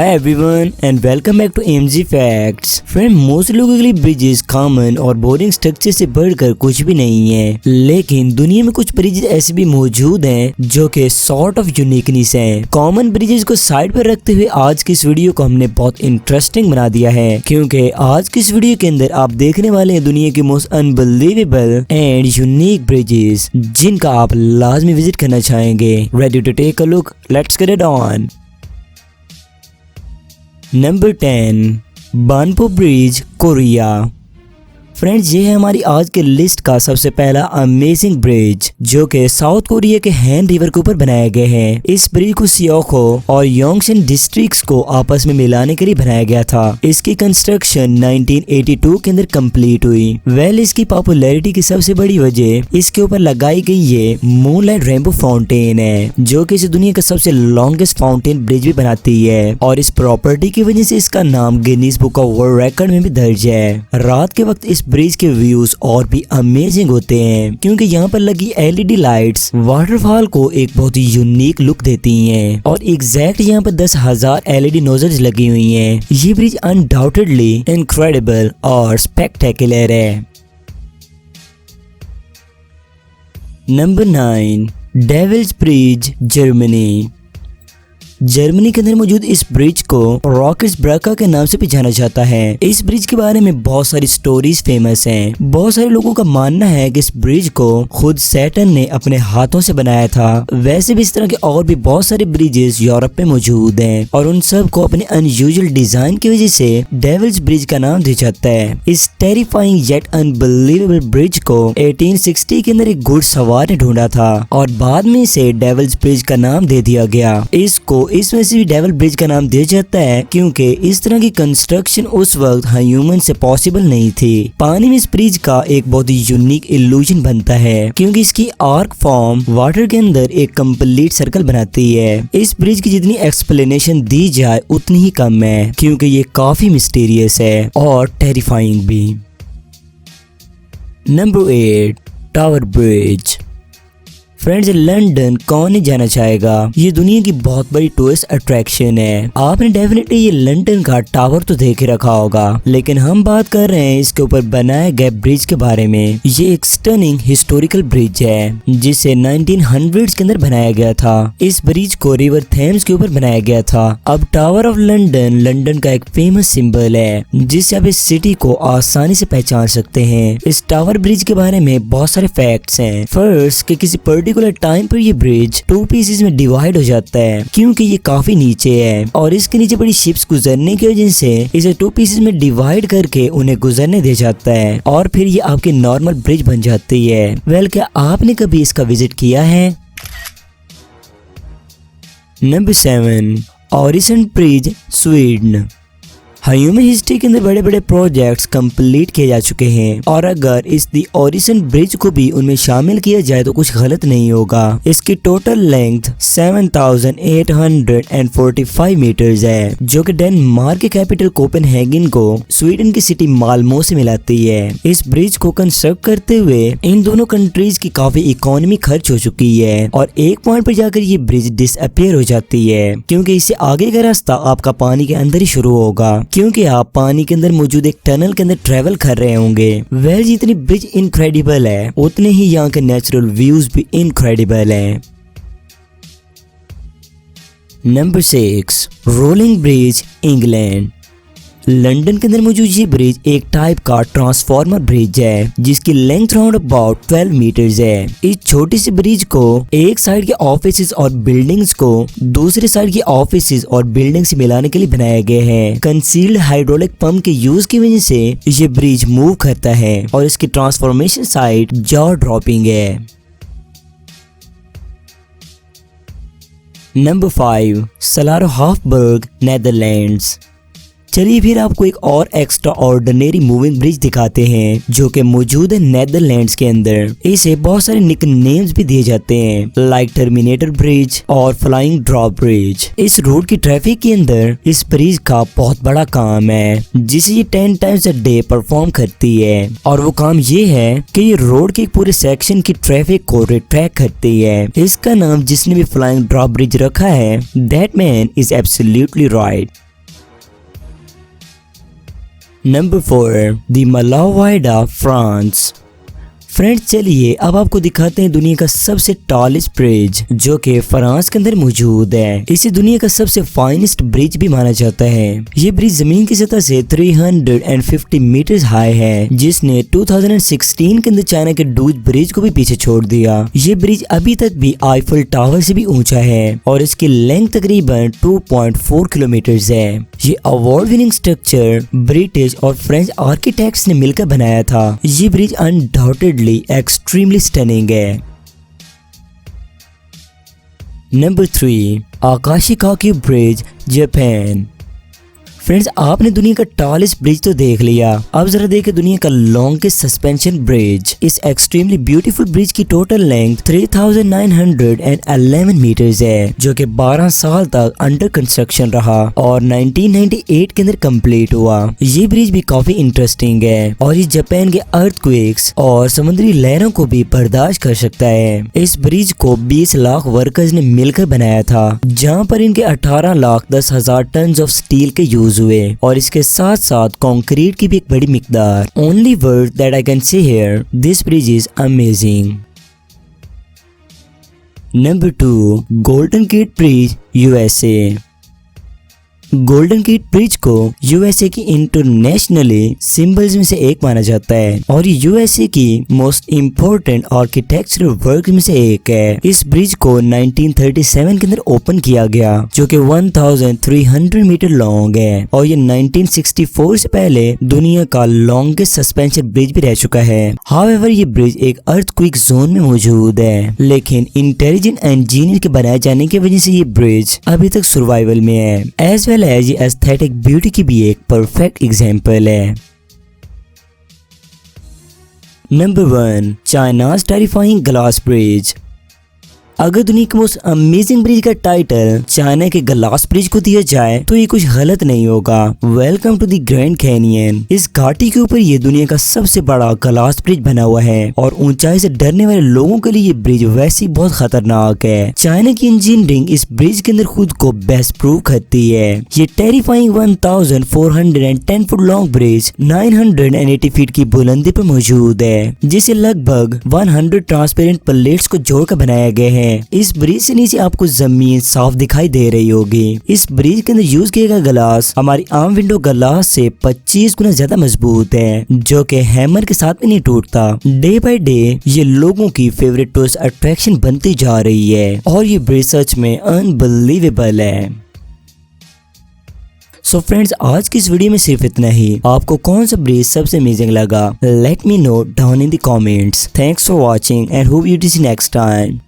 Hi everyone and welcome back to MG facts. Friend, most लोगों के लिए bridges common और बोरिंग स्ट्रक्चर से बढ़कर कुछ भी नहीं है, लेकिन दुनिया में कुछ ब्रिजेस ऐसे भी मौजूद हैं जो कि सॉर्ट ऑफ यूनिकनेस हैं। कॉमन ब्रिजेस को साइड पर रखते हुए आज की इस वीडियो को हमने बहुत इंटरेस्टिंग बना दिया है, क्योंकि आज की इस वीडियो के अंदर आप देखने वाले हैं दुनिया के most unbelievable and unique bridges जिनका आप लाजमी विजिट करना चाहेंगे। Ready to take a look? Let's get it on. Number 10, Banpo bridge, Korea. Friends, ये है हमारी आज के लिस्ट का सबसे पहला अमेजिंग ब्रिज जो कि साउथ कोरिया के हैन रिवर के ऊपर बनाया गया है। इस ब्रिज को सियोखो और योंगसन डिस्ट्रिक्ट्स को आपस में मिलाने के लिए बनाया गया था। इसकी कंस्ट्रक्शन 1982 के अंदर कंप्लीट हुई। इसकी पॉपुलैरिटी की सबसे बड़ी वजह इसके ऊपर लगाई गई ये मूनलाइट रेनबो फाउंटेन है, जो कि इस दुनिया का सबसे लॉन्गेस्ट फाउंटेन ब्रिज भी बनाती है, और इस प्रॉपर्टी की वजह से इसका नाम Guinness book of world record में भी दर्ज है। रात के वक्त इस ब्रिज के व्यूज और भी अमेजिंग होते हैं, क्योंकि यहाँ पर लगी एलईडी लाइट्स वाटरफॉल को एक बहुत ही यूनिक लुक देती हैं, और एग्जैक्ट यहाँ पर 10,000 एलईडी नोजल्स लगी हुई हैं। ये ब्रिज अनडाउटेडली इनक्रेडिबल और स्पेक्टेकुलर है। Number 9, Devil's Bridge, Germany. Germany के अंदर मौजूद इस ब्रिज को रॉकेट्स ब्रका के नाम से भी जाना जाता है। इस ब्रिज के बारे में बहुत सारी स्टोरीज फेमस हैं। बहुत सारे लोगों का मानना है कि इस ब्रिज को खुद सैटर्न ने अपने हाथों से बनाया था। वैसे भी इस तरह के और भी बहुत सारे ब्रिजेस यूरोप में मौजूद हैं, और उन सब को अपने अनयूजुअल डिजाइन की वजह से डेविल्स ब्रिज का नाम दिया जाता है। इस टेरिफाइंग येट अनबिलीवेबल ब्रिज को 1860 के अंदर एक घुड़सवार ने ढूंढा था, और बाद में इसे डेविल्स ब्रिज का नाम दे दिया गया। इसको इस वजह से भी डेविल ब्रिज का नाम दिया जाता है क्योंकि इस तरह की कंस्ट्रक्शन उस वक्त ह्यूमन से पॉसिबल नहीं थी। पानी में इस ब्रिज का एक बहुत ही यूनिक इल्यूजन बनता है, क्योंकि इसकी आर्क फॉर्म वाटर के अंदर एक कंप्लीट सर्कल बनाती है। इस ब्रिज की जितनी एक्सप्लेनेशन दी जाए उतनी ही कम है, क्योंकि ये काफी मिस्टीरियस है और टेरिफाइंग भी। Number 8, tower bridge. Friends, London कौन नहीं जाना चाहेगा? ये दुनिया की बहुत बड़ी टूरिस्ट अट्रैक्शन है। आपने डेफिनेटली ये लंदन का टावर तो देख रखा होगा, लेकिन हम बात कर रहे हैं इसके ऊपर बनाए गए ब्रिज के बारे में। ये एक स्टनिंग हिस्टोरिकल ब्रिज है जिसे 1900s के अंदर बनाया गया था। इस ब्रिज को रिवर थेम्स के ऊपर बनाया गया था। अब टावर ऑफ लंदन लंदन का एक फेमस सिंबल है, जिससे आप इस सिटी को आसानी से पहचान सकते हैं। इस टावर ब्रिज के बारे में बहुत सारे फैक्ट्स हैं। फर्स्ट, कि किसी पर्टिकुलर टाइम पर ये ब्रिज 2 पीसेस में डिवाइड हो जाता है, क्योंकि ये काफी नीचे है, और इसके नीचे बड़ी शिप्स गुजरने की वजह से इसे 2 पीसेस में डिवाइड करके उन्हें गुजरने दे जाता है, और फिर ये आपकी नॉर्मल ब्रिज बन जाती है। क्या आपने कभी इसका विजिट किया है? Number 7, Oresund bridge, Sweden. Human history के अंदर बड़े बड़े प्रोजेक्ट्स कंप्लीट किए जा चुके हैं, और अगर इस दी ओरिसन ब्रिज को भी उनमें शामिल किया जाए तो कुछ गलत नहीं होगा। इसकी टोटल लेंथ 7,845 मीटर्स है, जो कि डेनमार्क के कैपिटल कोपेनहेगन को स्वीडन की सिटी माल्मो से मिलाती है। इस ब्रिज को कंस्ट्रक्ट करते हुए इन दोनों कंट्रीज की काफी इकोनॉमी खर्च हो चुकी है, और एक पॉइंट पर जाकर ये ब्रिज डिसअपियर हो जाती है, क्योंकि इससे आगे का रास्ता आपका पानी के अंदर ही शुरू होगा, क्योंकि आप पानी के अंदर मौजूद एक टनल के अंदर ट्रेवल कर रहे होंगे। जितनी ब्रिज इनक्रेडिबल है, उतने ही यहाँ के नेचुरल व्यूज भी इनक्रेडिबल है। Number 6, rolling bridge, England. London के अंदर मौजूद ये ब्रिज एक टाइप का ट्रांसफॉर्मर ब्रिज है, जिसकी लेंथ अराउंड अबाउट 12 मीटर्स है। इस छोटी सी ब्रिज को एक साइड के ऑफिसेज और बिल्डिंग्स को दूसरे साइड के ऑफिसेज और बिल्डिंग से मिलाने के लिए बनाया गया है। कंसील्ड हाइड्रोलिक पंप के यूज की वजह से ये ब्रिज मूव करता है, और इसकी ट्रांसफॉर्मेशन साइड जॉ ड्रॉपिंग है। नंबर 5, सलारो हाफबर्ग, नेदरलैंड्स। चलिए फिर आपको एक और एक्स्ट्रा ऑर्डिनरी मूविंग ब्रिज दिखाते हैं जो कि मौजूद है नेदरलैंड्स के अंदर। इसे बहुत सारे निक नेम्स भी दिए जाते हैं, लाइक टर्मिनेटर ब्रिज और फ्लाइंग ड्रॉप ब्रिज। इस रोड की ट्रैफिक के अंदर इस ब्रिज का बहुत बड़ा काम है, जिसे ये 10 टाइम्स अ डे परफॉर्म करती है, और वो काम ये है कि ये रोड के पूरे सेक्शन की ट्रैफिक को रिट्रैक्ट करती है। इसका नाम जिसने भी फ्लाइंग ड्रॉप ब्रिज रखा है, that man is absolutely right. Number 4 the मलावाइडा फ्रांस। फ्रेंड्स चलिए अब आपको दिखाते हैं दुनिया का सबसे टॉलेस्ट ब्रिज जो कि फ्रांस के अंदर मौजूद है। इसे दुनिया का सबसे फाइनेस्ट ब्रिज भी माना जाता है। ये ब्रिज जमीन की सतह से 350 मीटर हाई है, जिसने 2016 के अंदर चाइना के डूज ब्रिज को भी पीछे छोड़ दिया। ये ब्रिज अभी तक भी आईफल टावर से भी ऊंचा है और इसकी लेंथ तकरीबन 2.4 किलोमीटर है। ये अवार्ड विनिंग स्ट्रक्चर ब्रिटिश और फ्रेंच आर्किटेक्ट्स ने मिलकर बनाया था। ये ब्रिज अनडाउटेडली एक्सट्रीमली स्टनिंग है। Number 3 Akashi Kaikyo bridge Japan. Friends आपने दुनिया का टॉलेस्ट ब्रिज तो देख लिया, अब जरा देखें दुनिया का लॉन्गेस्ट सस्पेंशन ब्रिज। इस एक्सट्रीमली ब्यूटीफुल ब्रिज की टोटल लेंथ 3911 मीटर्स है, जो कि 12 साल तक अंडर कंस्ट्रक्शन रहा और 1998 के अंदर कंप्लीट हुआ। ये ब्रिज भी काफी इंटरेस्टिंग है और ये जापान के अर्थक्वेक्स और समुद्री लहरों को भी बर्दाश्त कर सकता है। इस ब्रिज को 20 लाख वर्कर्स ने मिलकर बनाया था, जहाँ पर इनके 18,10,000 टन ऑफ स्टील के यूज हुए और इसके साथ साथ कंक्रीट की भी एक बड़ी मिकदार। Only word that I can say here, this bridge is amazing. Number 2 Golden Gate Bridge USA. Golden Gate Bridge को यूएसए की इंटरनेशनली सिंबल्स में से एक माना जाता है और ये यूएसए की मोस्ट इम्पोर्टेंट आर्किटेक्चरल वर्क में से एक है। इस ब्रिज को 1937 के अंदर ओपन किया गया, जो कि 1300 मीटर लॉन्ग है और ये 1964 से पहले दुनिया का लॉन्गेस्ट सस्पेंशन ब्रिज भी रह चुका है। हाउएवर ये ब्रिज एक अर्थक्वेक जोन में मौजूद है, लेकिन इंटेलिजेंट इंजीनियर के बनाए जाने की वजह से ये ब्रिज अभी तक सर्वाइवल में है। एज वेल एज ये एस्थेटिक ब्यूटी की भी एक परफेक्ट एग्जाम्पल है। Number 1 China's terrifying glass bridge. अगर दुनिया के मोस्ट अमेजिंग ब्रिज का टाइटल चाइना के ग्लास ब्रिज को दिया जाए तो ये कुछ गलत नहीं होगा। Welcome to the Grand Canyon. इस घाटी के ऊपर ये दुनिया का सबसे बड़ा ग्लास ब्रिज बना हुआ है और ऊंचाई से डरने वाले लोगों के लिए ये ब्रिज वैसे ही बहुत खतरनाक है। चाइना की इंजीनियरिंग इस ब्रिज के अंदर खुद को बेस्ट प्रूव करती है। ये terrifying 1410 foot long bridge 980 feet की बुलंदी पर मौजूद है, जिसे लगभग 100 ट्रांसपेरेंट प्लेट्स को जोड़कर बनाया गया है। इस ब्रिज से नीचे आपको जमीन साफ दिखाई दे रही होगी। इस ब्रिज के अंदर यूज किया गया ग्लास हमारी आम विंडो ग्लास से 25 गुना ज्यादा मजबूत है, जो कि हैमर के साथ भी नहीं टूटता। डे बाय डे ये लोगों की फेवरेट टूरिस्ट अट्रैक्शन बनती जा रही है और ये ब्रिज सच में अनबिलीवेबल है। सो फ्रेंड्स आज की इस वीडियो में सिर्फ इतना ही। आपको कौन सा ब्रिज सबसे अमेजिंग लगा? Let me know down in the comments. Thanks for watching and hope you see next time.